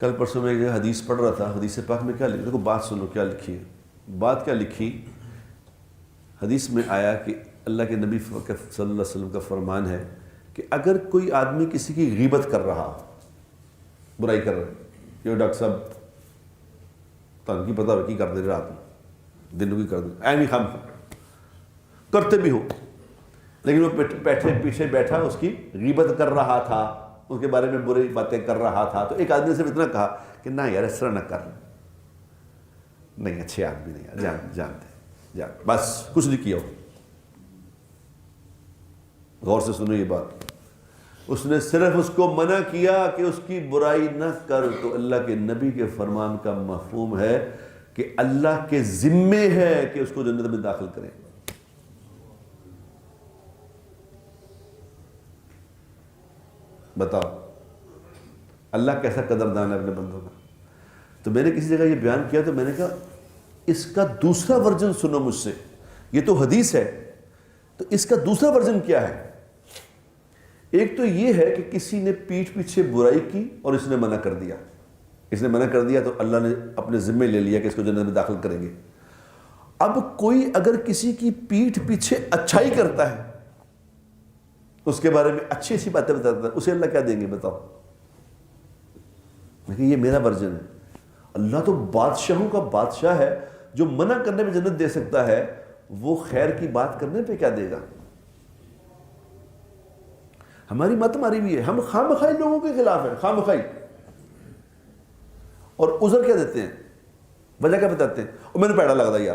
کل پرسوں میں ایک حدیث پڑھ رہا تھا، حدیث پاک میں کیا لکھا، دیکھو بات سنو کیا لکھی ہے، بات کیا لکھی۔ حدیث میں آیا کہ اللہ کے نبی صلی اللہ علیہ وسلم کا فرمان ہے کہ اگر کوئی آدمی کسی کی غیبت کر رہا، برائی کر رہا ہے کہ ڈاکٹر صاحب تن کی پتہ کی کر دے رہے رات میں دن کی کر دے نہیں خام کرتے بھی ہو، لیکن وہ پیچھے بیٹھا اس کی غیبت کر رہا تھا، اس کے بارے میں بری باتیں کر رہا تھا، تو ایک آدمی نے صرف اتنا کہا کہ نہ یار اس طرح نہ کر، نہیں اچھے آدمی نہیں یار جانتے بس کچھ نہیں کیا ہو۔ غور سے سنو یہ بات، اس نے صرف اس کو منع کیا کہ اس کی برائی نہ کر، تو اللہ کے نبی کے فرمان کا مفہوم ہے کہ اللہ کے ذمے ہے کہ اس کو جنت میں داخل کریں۔ بتاؤ اللہ کیسا قدردان ہے اپنے بندوں کا۔ تو میں نے کسی جگہ یہ بیان کیا تو میں نے کہا اس کا دوسرا ورژن سنو مجھ سے، یہ تو حدیث ہے، تو اس کا دوسرا ورژن کیا ہے؟ ایک تو یہ ہے کہ کسی نے پیٹھ پیچھے برائی کی اور اس نے منع کر دیا، اس نے منع کر دیا تو اللہ نے اپنے ذمے لے لیا کہ اس کو جنت میں داخل کریں گے۔ اب کوئی اگر کسی کی پیٹھ پیچھے اچھائی کرتا ہے، اس کے بارے میں اچھی اچھی باتیں بتاتا ہے، اسے اللہ کیا دیں گے بتاؤ؟ لیکن یہ میرا ورژن ہے۔ اللہ تو بادشاہوں کا بادشاہ ہے، جو منع کرنے پہ جنت دے سکتا ہے، وہ خیر کی بات کرنے پہ کیا دے گا؟ ہماری مت ماری بھی ہے، ہم خام خواہی لوگوں کے خلاف ہیں، خام خواہی، اور عذر کیا دیتے ہیں، وجہ کیا بتاتے ہیں، اور میں نے پیڑا لگا تھا یار